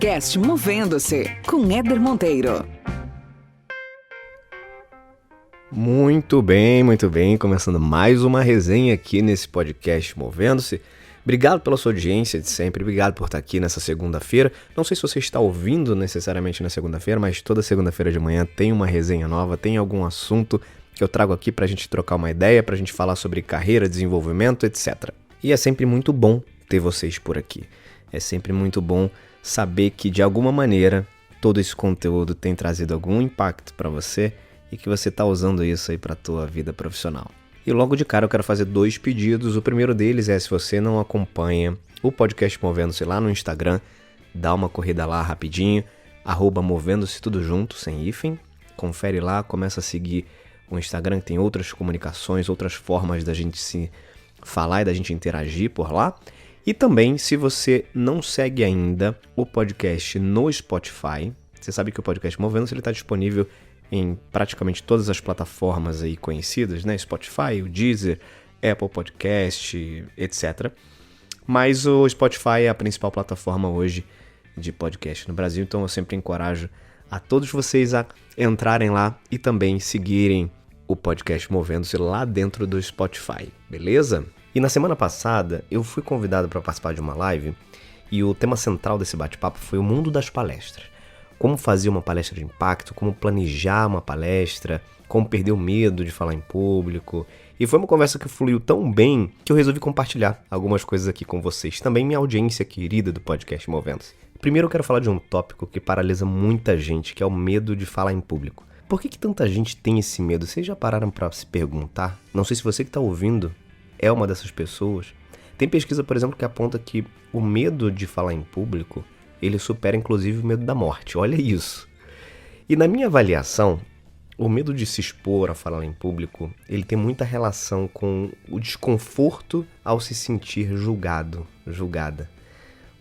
podcast Movendo-se, com Éder Monteiro. Muito bem, começando mais uma resenha aqui nesse podcast Movendo-se. Obrigado pela sua audiência de sempre, obrigado por estar aqui nessa segunda-feira. Não sei se você está ouvindo necessariamente na segunda-feira, mas toda segunda-feira de manhã tem uma resenha nova, tem algum assunto que eu trago aqui pra gente trocar uma ideia, pra gente falar sobre carreira, desenvolvimento, etc. E é sempre muito bom ter vocês por aqui. É sempre muito bom saber que de alguma maneira todo esse conteúdo tem trazido algum impacto pra você e que você está usando isso aí pra tua vida profissional. E logo de cara eu quero fazer 2 pedidos. O primeiro deles é, se você não acompanha o podcast Movendo-se lá no Instagram, dá uma corrida lá rapidinho, @Movendo-se tudo junto, sem hífen. Confere lá, começa a seguir o Instagram, que tem outras comunicações, outras formas da gente se falar e da gente interagir por lá. E também, se você não segue ainda o podcast no Spotify, você sabe que o podcast Movendo-se está disponível em praticamente todas as plataformas aí conhecidas, né? Spotify, o Deezer, Apple Podcast, etc. Mas o Spotify é a principal plataforma hoje de podcast no Brasil, então eu sempre encorajo a todos vocês a entrarem lá e também seguirem o podcast Movendo-se lá dentro do Spotify, beleza? E na semana passada eu fui convidado para participar de uma live e o tema central desse bate-papo foi o mundo das palestras. Como fazer uma palestra de impacto, como planejar uma palestra, como perder o medo de falar em público. E foi uma conversa que fluiu tão bem que eu resolvi compartilhar algumas coisas aqui com vocês. Também minha audiência querida do podcast Movendo-se. Primeiro eu quero falar de um tópico que paralisa muita gente, que é o medo de falar em público. Por que tanta gente tem esse medo? Vocês já pararam para se perguntar? Não sei se você que está ouvindo é uma dessas pessoas. Tem pesquisa, por exemplo, que aponta que o medo de falar em público ele supera inclusive o medo da morte. Olha isso. E na minha avaliação, o medo de se expor a falar em público, ele tem muita relação com o desconforto ao se sentir julgada,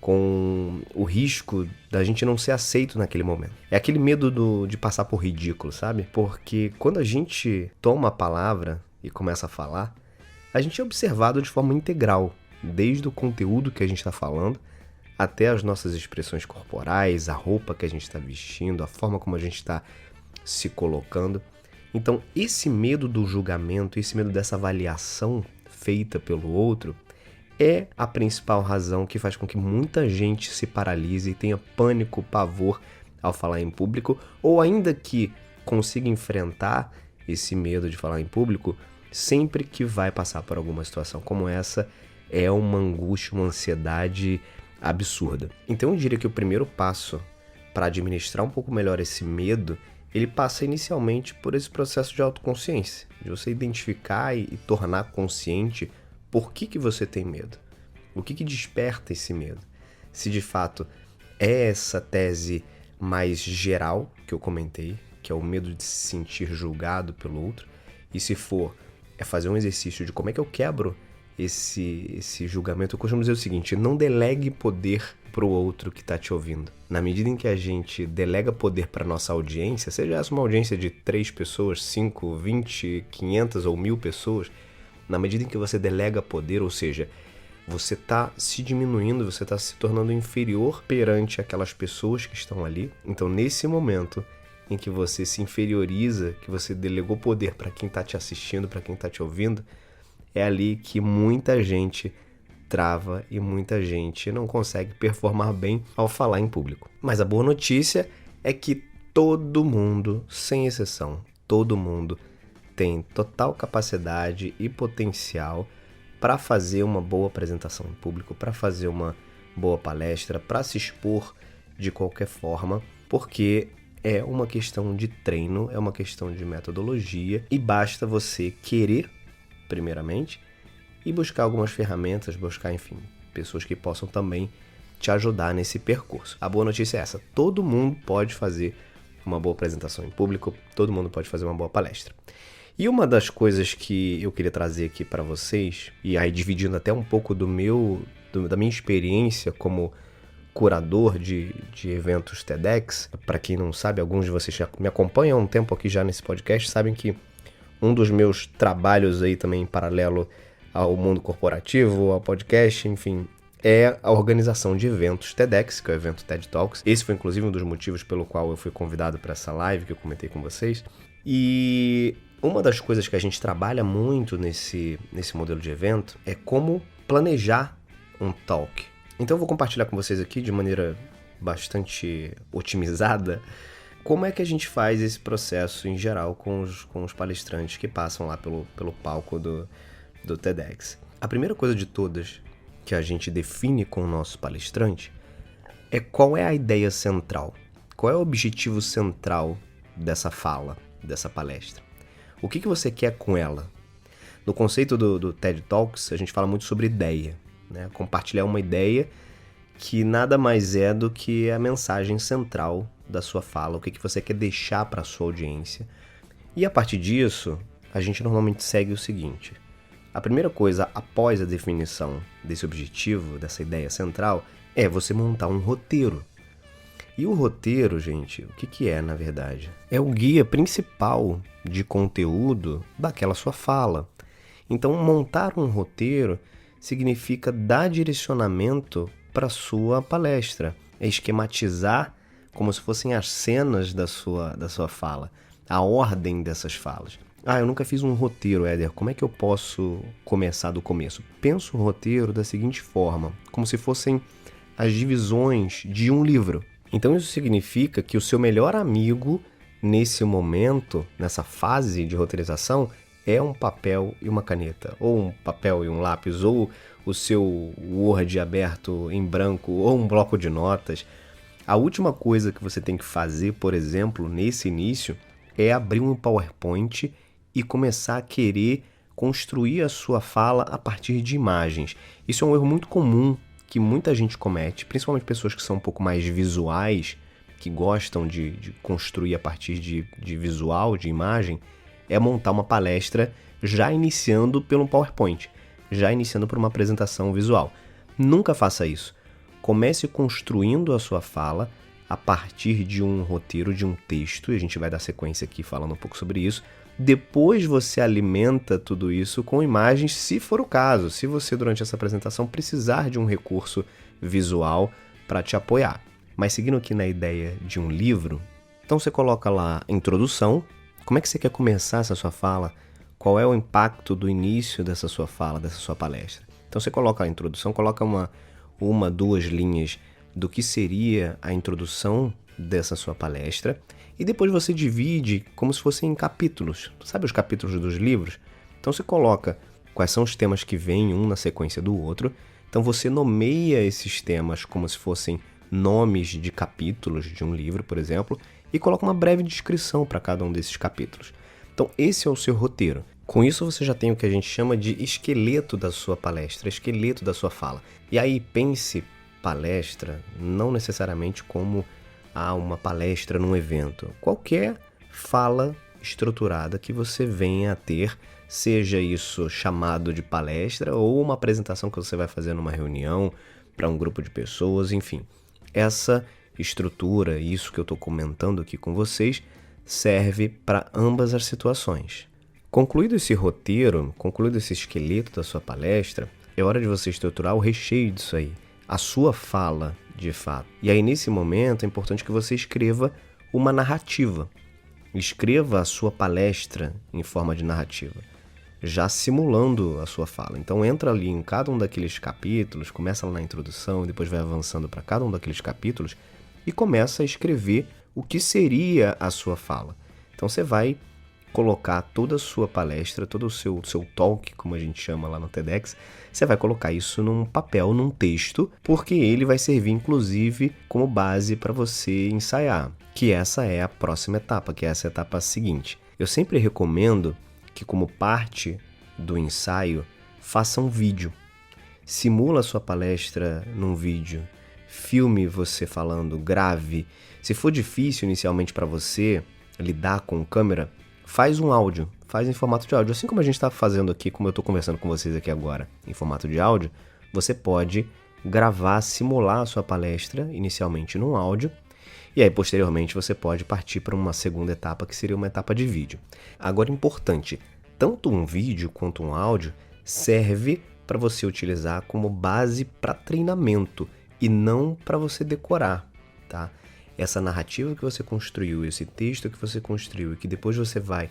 com o risco da gente não ser aceito naquele momento. É aquele medo de passar por ridículo, sabe? Porque quando a gente toma a palavra e começa a falar, a gente é observado de forma integral, desde o conteúdo que a gente está falando, até as nossas expressões corporais, a roupa que a gente está vestindo, a forma como a gente está se colocando. Então, esse medo do julgamento, esse medo dessa avaliação feita pelo outro, é a principal razão que faz com que muita gente se paralise e tenha pânico, pavor ao falar em público, ou ainda que consiga enfrentar esse medo de falar em público, sempre que vai passar por alguma situação como essa, é uma angústia, uma ansiedade absurda. Então eu diria que o primeiro passo para administrar um pouco melhor esse medo, ele passa inicialmente por esse processo de autoconsciência, de você identificar e tornar consciente por que você tem medo, o que desperta esse medo. Se de fato é essa tese mais geral que eu comentei, que é o medo de se sentir julgado pelo outro, e se for, é fazer um exercício de como é que eu quebro esse julgamento. Eu costumo dizer o seguinte: não delegue poder para o outro que está te ouvindo. Na medida em que a gente delega poder para nossa audiência, seja essa uma audiência de 3 pessoas, 5, 20, 500 ou 1000 pessoas, na medida em que você delega poder, ou seja, você está se diminuindo, você está se tornando inferior perante aquelas pessoas que estão ali. Então, nesse momento em que você se inferioriza, que você delegou poder para quem está te assistindo, para quem está te ouvindo, é ali que muita gente trava e muita gente não consegue performar bem ao falar em público. Mas a boa notícia é que todo mundo, sem exceção, todo mundo tem total capacidade e potencial para fazer uma boa apresentação em público, para fazer uma boa palestra, para se expor de qualquer forma, porque é uma questão de treino, é uma questão de metodologia e basta você querer primeiramente, e buscar algumas ferramentas, buscar, enfim, pessoas que possam também te ajudar nesse percurso. A boa notícia é essa: todo mundo pode fazer uma boa apresentação em público, todo mundo pode fazer uma boa palestra. E uma das coisas que eu queria trazer aqui para vocês, e aí dividindo até um pouco da minha experiência como curador de eventos TEDx, para quem não sabe, alguns de vocês já me acompanham há um tempo aqui já nesse podcast, sabem que um dos meus trabalhos aí também em paralelo ao mundo corporativo, ao podcast, enfim, é a organização de eventos TEDx, que é o evento TED Talks. Esse foi inclusive um dos motivos pelo qual eu fui convidado para essa live que eu comentei com vocês. E uma das coisas que a gente trabalha muito nesse modelo de evento é como planejar um talk. Então eu vou compartilhar com vocês aqui de maneira bastante otimizada como é que a gente faz esse processo em geral com os palestrantes que passam lá pelo palco do TEDx. A primeira coisa de todas que a gente define com o nosso palestrante é qual é a ideia central, qual é o objetivo central dessa fala, dessa palestra. O que você quer com ela? No conceito do TED Talks, a gente fala muito sobre ideia, né? Compartilhar uma ideia que nada mais é do que a mensagem central da sua fala, o que você quer deixar para a sua audiência. E a partir disso, a gente normalmente segue o seguinte. A primeira coisa, após a definição desse objetivo, dessa ideia central, é você montar um roteiro. E o roteiro, gente, o que é, na verdade? É o guia principal de conteúdo daquela sua fala. Então, montar um roteiro significa dar direcionamento para a sua palestra. É esquematizar como se fossem as cenas da sua fala, a ordem dessas falas. Eu nunca fiz um roteiro, Éder. Como é que eu posso começar do começo? Penso o roteiro da seguinte forma, como se fossem as divisões de um livro. Então isso significa que o seu melhor amigo nesse momento, nessa fase de roteirização, é um papel e uma caneta, ou um papel e um lápis, ou o seu Word aberto em branco, ou um bloco de notas. A última coisa que você tem que fazer, por exemplo, nesse início, é abrir um PowerPoint e começar a querer construir a sua fala a partir de imagens. Isso é um erro muito comum que muita gente comete, principalmente pessoas que são um pouco mais visuais, que gostam de construir a partir de visual, de imagem, é montar uma palestra já iniciando pelo PowerPoint, já iniciando por uma apresentação visual. Nunca faça isso. Comece construindo a sua fala a partir de um roteiro, de um texto, e a gente vai dar sequência aqui falando um pouco sobre isso. Depois você alimenta tudo isso com imagens, se for o caso, se você durante essa apresentação precisar de um recurso visual para te apoiar. Mas seguindo aqui na ideia de um livro, então você coloca lá introdução, como é que você quer começar essa sua fala, qual é o impacto do início dessa sua fala, dessa sua palestra. Então você coloca a introdução, coloca uma, 2 linhas do que seria a introdução dessa sua palestra e depois você divide como se fossem em capítulos. Sabe os capítulos dos livros? Então você coloca quais são os temas que vêm um na sequência do outro. Então você nomeia esses temas como se fossem nomes de capítulos de um livro, por exemplo, e coloca uma breve descrição para cada um desses capítulos. Então esse é o seu roteiro. Com isso você já tem o que a gente chama de esqueleto da sua palestra, esqueleto da sua fala. E aí pense palestra não necessariamente como uma palestra num evento. Qualquer fala estruturada que você venha a ter, seja isso chamado de palestra ou uma apresentação que você vai fazer numa reunião para um grupo de pessoas, enfim. Essa estrutura, isso que eu estou comentando aqui com vocês, serve para ambas as situações. Concluído esse roteiro, concluído esse esqueleto da sua palestra, é hora de você estruturar o recheio disso aí, a sua fala de fato. E aí nesse momento é importante que você escreva uma narrativa. Escreva a sua palestra em forma de narrativa, já simulando a sua fala. Então entra ali em cada um daqueles capítulos, começa lá na introdução e depois vai avançando para cada um daqueles capítulos e começa a escrever o que seria a sua fala. Então você vai colocar toda a sua palestra, todo o seu talk, como a gente chama lá no TEDx, você vai colocar isso num papel, num texto, porque ele vai servir inclusive como base para você ensaiar, que essa é a próxima etapa, que é essa etapa seguinte. Eu sempre recomendo que como parte do ensaio, faça um vídeo. Simula a sua palestra num vídeo, filme você falando, grave. Se for difícil inicialmente para você lidar com câmera, faz um áudio, faz em formato de áudio. Assim como a gente está fazendo aqui, como eu estou conversando com vocês aqui agora, em formato de áudio, você pode gravar, simular a sua palestra, inicialmente num áudio, e aí posteriormente você pode partir para uma segunda etapa, que seria uma etapa de vídeo. Agora, importante, tanto um vídeo quanto um áudio serve para você utilizar como base para treinamento e não para você decorar, tá? Essa narrativa que você construiu, esse texto que você construiu e que depois você vai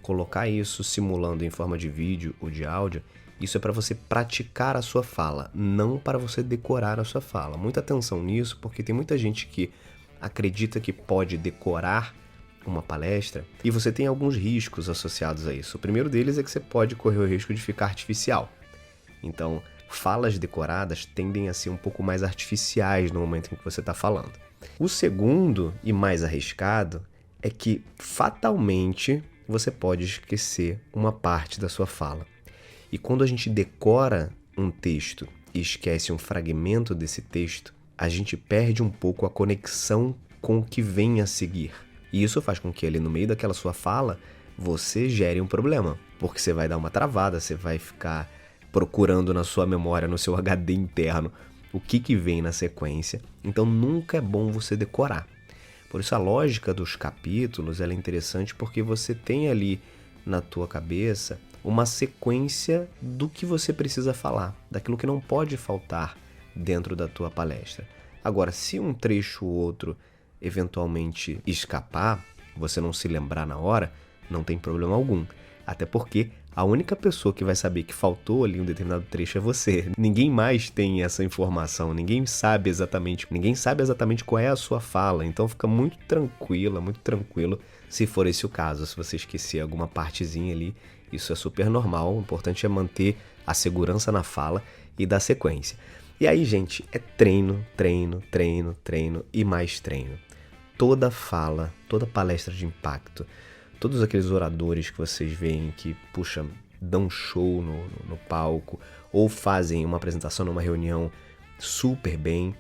colocar isso simulando em forma de vídeo ou de áudio, isso é para você praticar a sua fala, não para você decorar a sua fala. Muita atenção nisso, porque tem muita gente que acredita que pode decorar uma palestra e você tem alguns riscos associados a isso. O primeiro deles é que você pode correr o risco de ficar artificial. Então, falas decoradas tendem a ser um pouco mais artificiais no momento em que você está falando. O segundo e mais arriscado é que fatalmente você pode esquecer uma parte da sua fala. E quando a gente decora um texto e esquece um fragmento desse texto, a gente perde um pouco a conexão com o que vem a seguir. E isso faz com que ali no meio daquela sua fala, você gere um problema. Porque você vai dar uma travada, você vai ficar procurando na sua memória, no seu HD interno, o que vem na sequência. Então nunca é bom você decorar. Por isso a lógica dos capítulos ela é interessante porque você tem ali na tua cabeça uma sequência do que você precisa falar, daquilo que não pode faltar dentro da tua palestra. Agora, se um trecho ou outro eventualmente escapar, você não se lembrar na hora, não tem problema algum. Até porque a única pessoa que vai saber que faltou ali um determinado trecho é você. Ninguém mais tem essa informação, ninguém sabe exatamente qual é a sua fala. Então fica muito tranquilo se for esse o caso. Se você esquecer alguma partezinha ali, isso é super normal. O importante é manter a segurança na fala e dar sequência. E aí, gente, é treino e mais treino. Toda fala, toda palestra de impacto, todos aqueles oradores que vocês veem que, dão show no palco ou fazem uma apresentação numa reunião super bem,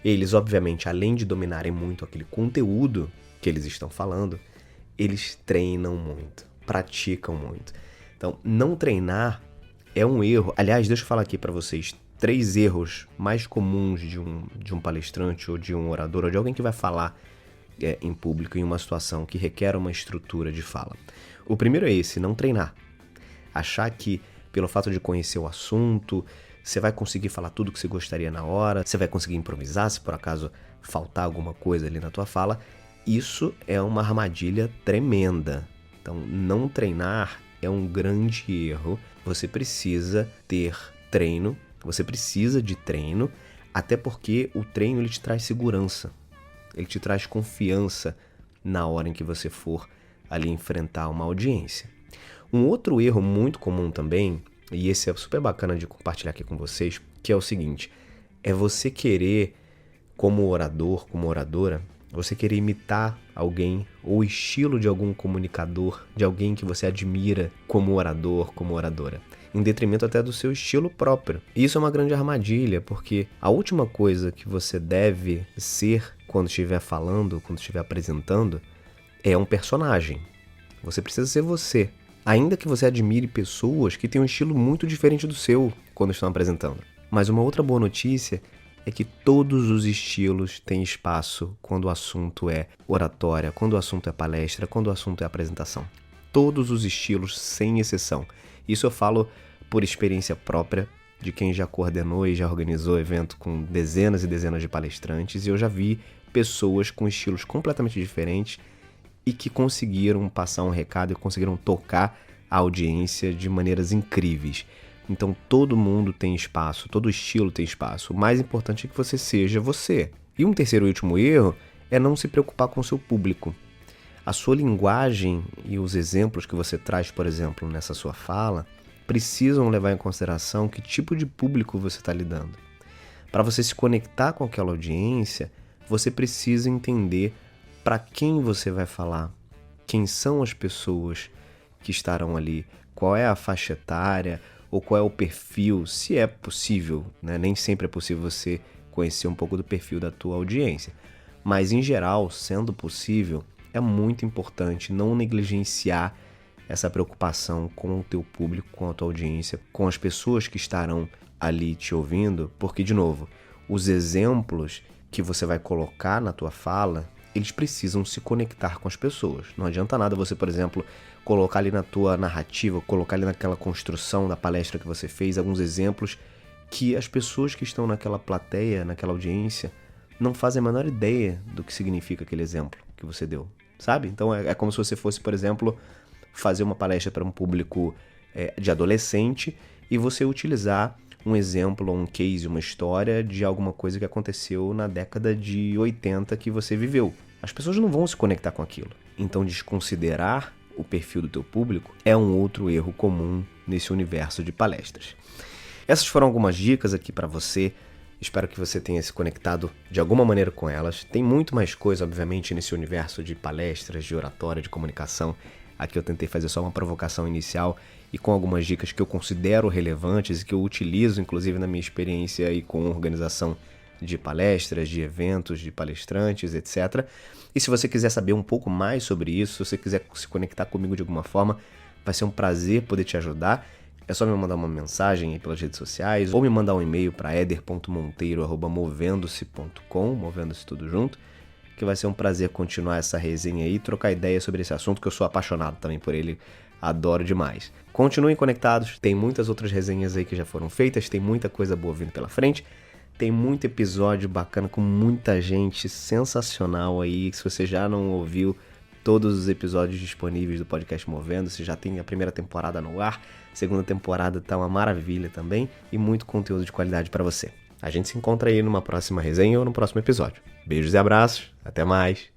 eles, obviamente, além de dominarem muito aquele conteúdo que eles estão falando, eles treinam muito, praticam muito. Então, não treinar é um erro. Aliás, deixa eu falar aqui para vocês 3 erros mais comuns de um palestrante ou de um orador ou de alguém que vai falar em público em uma situação que requer uma estrutura de fala. O primeiro é esse, não treinar. Achar que pelo fato de conhecer o assunto, você vai conseguir falar tudo que você gostaria na hora, você vai conseguir improvisar se por acaso faltar alguma coisa ali na tua fala. Isso é uma armadilha tremenda. Então, não treinar é um grande erro. Você precisa ter treino, você precisa de treino, até porque o treino ele te traz segurança. Ele te traz confiança na hora em que você for ali enfrentar uma audiência. Um outro erro muito comum também, e esse é super bacana de compartilhar aqui com vocês, que é o seguinte, é você querer, como orador, como oradora, você querer imitar alguém ou o estilo de algum comunicador, de alguém que você admira como orador, como oradora, em detrimento até do seu estilo próprio. E isso é uma grande armadilha, porque a última coisa que você deve ser quando estiver falando, quando estiver apresentando, é um personagem. Você precisa ser você, ainda que você admire pessoas que têm um estilo muito diferente do seu quando estão apresentando. Mas uma outra boa notícia é que todos os estilos têm espaço quando o assunto é oratória, quando o assunto é palestra, quando o assunto é apresentação. Todos os estilos, sem exceção. Isso eu falo por experiência própria, de quem já coordenou e já organizou evento com dezenas e dezenas de palestrantes, e eu já vi pessoas com estilos completamente diferentes e que conseguiram passar um recado e conseguiram tocar a audiência de maneiras incríveis. Então todo mundo tem espaço, todo estilo tem espaço. O mais importante é que você seja você. E um terceiro e último erro é não se preocupar com o seu público. A sua linguagem e os exemplos que você traz, por exemplo, nessa sua fala, precisam levar em consideração que tipo de público você está lidando. Para você se conectar com aquela audiência, você precisa entender para quem você vai falar, quem são as pessoas que estarão ali, qual é a faixa etária ou qual é o perfil, se é possível, né? Nem sempre é possível você conhecer um pouco do perfil da tua audiência, mas em geral, sendo possível, é muito importante não negligenciar essa preocupação com o teu público, com a tua audiência, com as pessoas que estarão ali te ouvindo, porque, de novo, os exemplos que você vai colocar na tua fala, eles precisam se conectar com as pessoas. Não adianta nada você, por exemplo, colocar ali na tua narrativa, colocar ali naquela construção da palestra que você fez, alguns exemplos que as pessoas que estão naquela plateia, naquela audiência, não fazem a menor ideia do que significa aquele exemplo que você deu, sabe? Então é como se você fosse, por exemplo, fazer uma palestra para um público de adolescente e você utilizar um exemplo, um case, uma história de alguma coisa que aconteceu na década de 80 que você viveu. As pessoas não vão se conectar com aquilo. Então desconsiderar o perfil do teu público é um outro erro comum nesse universo de palestras. Essas foram algumas dicas aqui para você. Espero que você tenha se conectado de alguma maneira com elas. Tem muito mais coisa, obviamente, nesse universo de palestras, de oratória, de comunicação. Aqui eu tentei fazer só uma provocação inicial e com algumas dicas que eu considero relevantes e que eu utilizo, inclusive, na minha experiência e com organização de palestras, de eventos, de palestrantes, etc. E se você quiser saber um pouco mais sobre isso, se você quiser se conectar comigo de alguma forma, vai ser um prazer poder te ajudar. É só me mandar uma mensagem aí pelas redes sociais ou me mandar um e-mail para eder.monteiro@movendo-se.com, movendo-se tudo junto, que vai ser um prazer continuar essa resenha aí, trocar ideias sobre esse assunto, que eu sou apaixonado também por ele, adoro demais. Continuem conectados, tem muitas outras resenhas aí que já foram feitas, tem muita coisa boa vindo pela frente, tem muito episódio bacana com muita gente sensacional aí, se você já não ouviu todos os episódios disponíveis do podcast Movendo-se, já tem a primeira temporada no ar, segunda temporada tá uma maravilha também e muito conteúdo de qualidade para você. A gente se encontra aí numa próxima resenha ou no próximo episódio. Beijos e abraços, até mais!